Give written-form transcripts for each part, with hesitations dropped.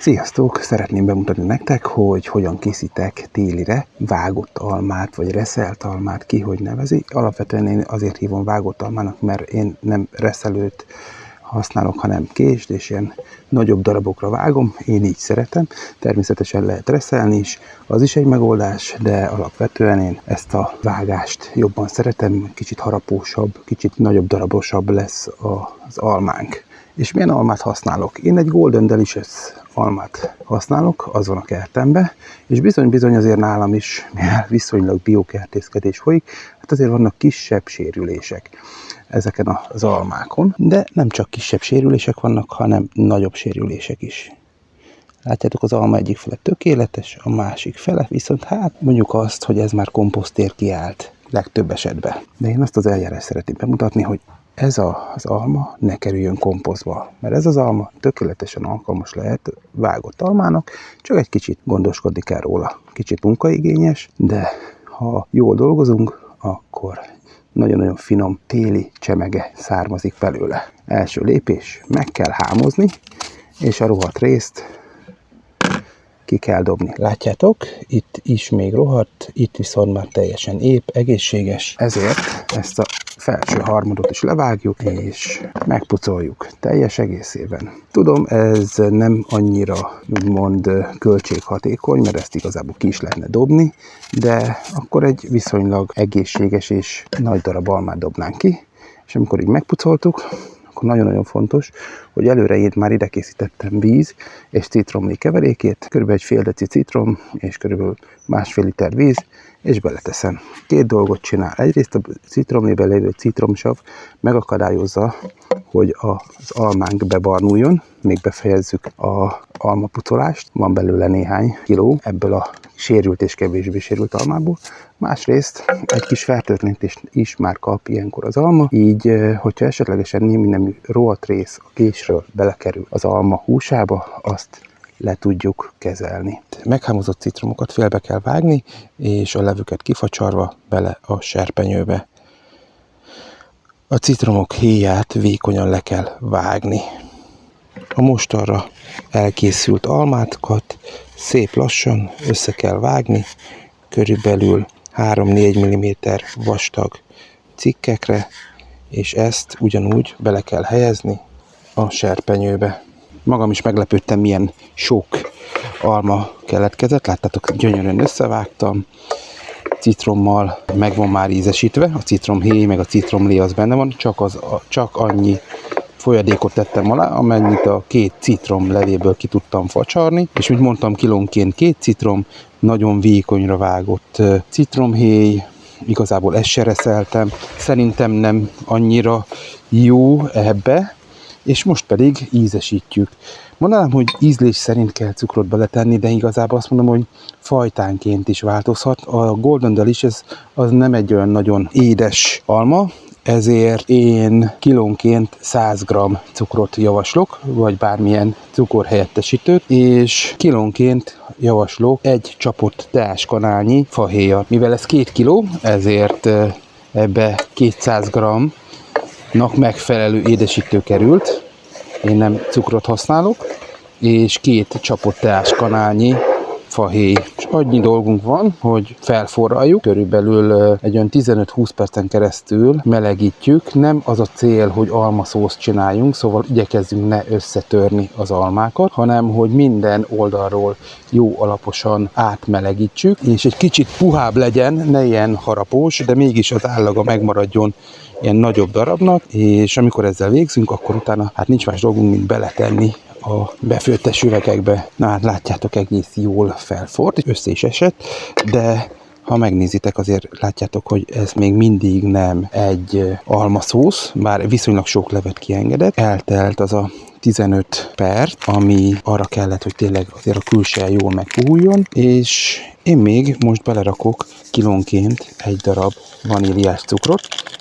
Sziasztok! Szeretném bemutatni nektek, hogy hogyan készítek télire vágott almát, vagy reszelt almát, ki hogy nevezi. Alapvetően én azért hívom vágott almának, mert én nem reszelőt használok, hanem kést, és ilyen nagyobb darabokra vágom, én így szeretem. Természetesen lehet reszelni is, az is egy megoldás, de alapvetően én ezt a vágást jobban szeretem, kicsit harapósabb, kicsit nagyobb darabosabb lesz az almánk. És milyen almát használok? Én egy Golden Delicious almát használok, az van a kertemben, és bizony azért nálam is, mivel viszonylag biokertészkedés folyik, hát azért vannak kisebb sérülések ezeken az almákon, de nem csak kisebb sérülések vannak, hanem nagyobb sérülések is. Látjátok, az alma egyik fele tökéletes, a másik fele viszont hát mondjuk azt, hogy ez már komposztért kiállt legtöbb esetben. De én azt az eljárást szeretném bemutatni, hogy ez az alma ne kerüljön komposztba, mert ez az alma tökéletesen alkalmas lehet vágott almának, csak egy kicsit gondoskodni kell róla. Kicsit munkaigényes, de ha jól dolgozunk, akkor nagyon-nagyon finom téli csemege származik belőle. Első lépés, meg kell hámozni, és a rohadt részt ki kell dobni. Látjátok, itt is még rohadt, itt viszont már teljesen épp, egészséges. Ezért ezt a felső harmadot is levágjuk, és megpucoljuk teljes egészében. Tudom, ez nem annyira úgymond költséghatékony, mert ezt igazából ki is lehetne dobni, de akkor egy viszonylag egészséges és nagy darab almát dobnánk ki, és amikor így megpucoltuk, akkor nagyon-nagyon fontos, hogy előre én már ide készítettem víz és citromlé keverékét, kb. Egy fél deci citrom és kb. Másfél liter víz, és beleteszem. Két dolgot csinál. Egyrészt a citromlében lévő citromsav megakadályozza, hogy az almánk bebarnuljon, még befejezzük az almapucolást, van belőle néhány kiló ebből a sérült és kevésbé sérült almából. Másrészt egy kis fertőtlenítést is már kap ilyenkor az alma, így hogyha esetlegesen némi nemű rohadt rész a késről belekerül az alma húsába, azt le tudjuk kezelni. Meghámozott citromokat félbe kell vágni, és a levüket kifacsarva bele a serpenyőbe. A citromok héját vékonyan le kell vágni. A mostanra elkészült almákat szép lassan össze kell vágni, körülbelül 3-4 mm vastag cikkekre, és ezt ugyanúgy bele kell helyezni a serpenyőbe. Magam is meglepődtem, milyen sok alma keletkezett, láttátok, gyönyörűen összevágtam, citrommal meg van már ízesítve, a citromhéj meg a citromlé az benne van, csak annyi folyadékot tettem alá, amennyit a 2 citrom levéből ki tudtam facsarni, és mint mondtam, kilónként 2 citrom, nagyon vékonyra vágott citromhéj, igazából ezt se reszeltem, szerintem nem annyira jó ebbe, és most pedig ízesítjük. Mondanám, hogy ízlés szerint kell cukrot beletenni, de igazából azt mondom, hogy fajtánként is változhat. A Golden Delicious az nem egy olyan nagyon édes alma, ezért én kilónként 100 g cukrot javaslok, vagy bármilyen cukorhelyettesítőt, és kilónként javaslok egy csapott teáskanálnyi fahéjat. Mivel ez 2 kiló, ezért ebbe 200 g-nak megfelelő édesítő került. Én nem cukrot használok, és 2 csapott teáskanálnyi fahéj. És annyi dolgunk van, hogy felforraljuk, körülbelül egy olyan 15-20 percen keresztül melegítjük. Nem az a cél, hogy almaszószt csináljunk, szóval igyekezzünk ne összetörni az almákat, hanem hogy minden oldalról jó alaposan átmelegítsük, és egy kicsit puhább legyen, ne ilyen harapós, de mégis az állaga megmaradjon ilyen nagyobb darabnak, és amikor ezzel végzünk, akkor utána hát nincs más dolgunk, mint beletenni a befőttes üvegekbe. Na hát látjátok, egész jól felfort, össze is esett, de ha megnézitek, azért látjátok, hogy ez még mindig nem egy almaszósz, bár viszonylag sok levet kiengedett. Eltelt az a 15 perc, ami arra kellett, hogy tényleg azért a külseje jól megpuhuljon, és én még most belerakok kilónként egy darab vaníliás cukrot,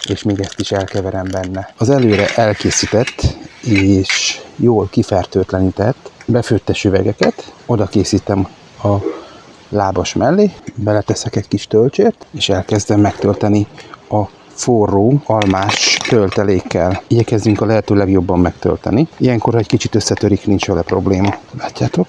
és még ezt is elkeverem benne. Az előre elkészített és jól kifertőtlenített befőttes üvegeket oda készítem a lábas mellé, beleteszek egy kis tölcsért, és elkezdem megtölteni a forró almás töltelékkel igyekezzünk a lehető legjobban megtölteni. Ilyenkor, ha egy kicsit összetörik, nincs vele probléma. Látjátok?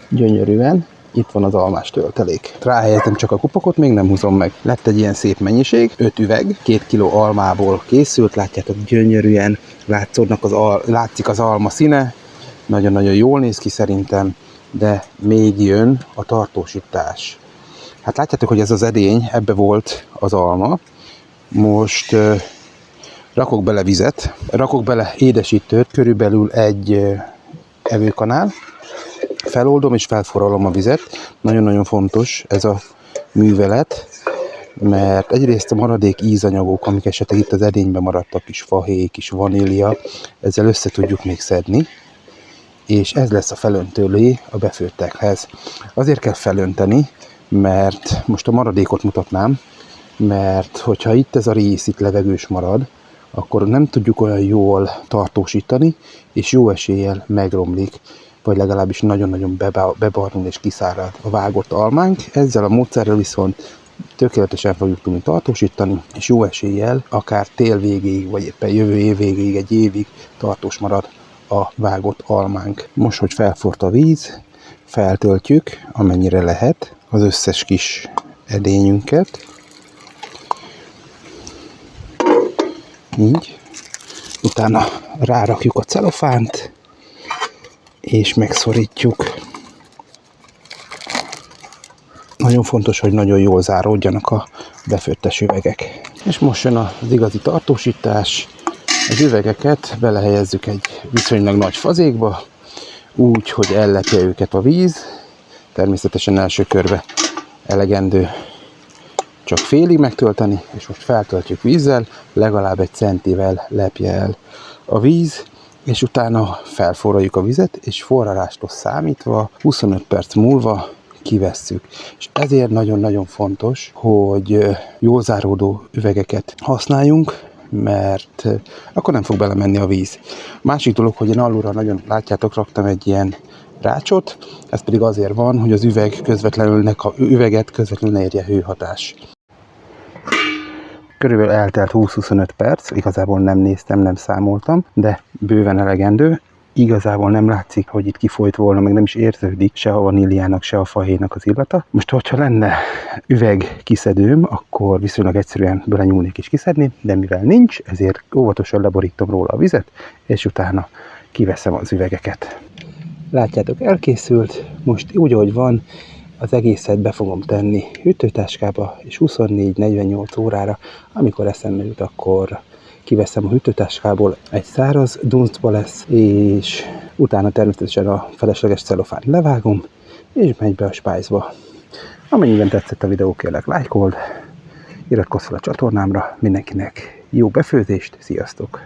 Gyönyörűen. Itt van az almás töltelék. Ráhelyeztem csak a kupakot, még nem húzom meg. Lett egy ilyen szép mennyiség, 5 üveg, 2 kg almából készült, látjátok, gyönyörűen látszik az alma színe, nagyon-nagyon jól néz ki szerintem, de még jön a tartósítás. Hát látjátok, hogy ez az edény, ebbe volt az alma. Most rakok bele vizet, rakok bele édesítőt, körülbelül egy evőkanál, feloldom és felforralom a vizet. Nagyon-nagyon fontos ez a művelet, mert egyrészt a maradék ízanyagok, amik esetleg itt az edényben maradtak, kis fahéj, kis vanília, ezzel össze tudjuk még szedni, és ez lesz a felöntőlé a befőttekhez. Azért kell felönteni, mert most a maradékot mutatnám, mert hogyha itt ez a rész itt levegős marad, akkor nem tudjuk olyan jól tartósítani, és jó eséllyel megromlik, vagy legalábbis nagyon-nagyon bebarnul és kiszárad a vágott almánk. Ezzel a módszerrel viszont tökéletesen fogjuk tudni tartósítani, és jó eséllyel akár tél végéig, vagy éppen jövő év végéig, egy évig tartós marad a vágott almánk. Most, hogy felforrt a víz, feltöltjük, amennyire lehet, az összes kis edényünket. Így. Utána rárakjuk a celofánt, és megszorítjuk. Nagyon fontos, hogy nagyon jól záródjanak a befőttes üvegek. És most jön az igazi tartósítás. Az üvegeket belehelyezzük egy viszonylag nagy fazékba, úgy, hogy ellepje őket a víz. Természetesen első körbe elegendő csak félig megtölteni, és most feltöltjük vízzel, legalább 1 centivel lepje el a víz, és utána felforraljuk a vizet, és forralástól számítva 25 perc múlva kivesszük. És ezért nagyon-nagyon fontos, hogy jól záródó üvegeket használjunk, mert akkor nem fog belemenni a víz. Másik dolog, hogy én alulra nagyon, látjátok, raktam egy ilyen rácsot, ez pedig azért van, hogy az üveget közvetlenül érje hőhatás. Körülbelül eltelt 20-25 perc, igazából nem néztem, nem számoltam, de bőven elegendő. Igazából nem látszik, hogy itt kifolyt volna, meg nem is érződik se a vaníliának, se a fahéjnak az illata. Most, hogyha lenne üveg kiszedőm, akkor viszonylag egyszerűen belenyúlnék és kiszedni, de mivel nincs, ezért óvatosan leborítom róla a vizet, és utána kiveszem az üvegeket. Látjátok, elkészült, most úgy, ahogy van, az egészet be fogom tenni hűtőtáskába, és 24-48 órára, amikor eszembe jut, akkor kiveszem a hűtőtáskából, egy száraz dunsztba lesz, és utána természetesen a felesleges celofánt levágom, és megy be a spájzba. Amennyiben tetszett a videó, kérlek lájkold, iratkozz fel a csatornámra, mindenkinek jó befőzést, sziasztok!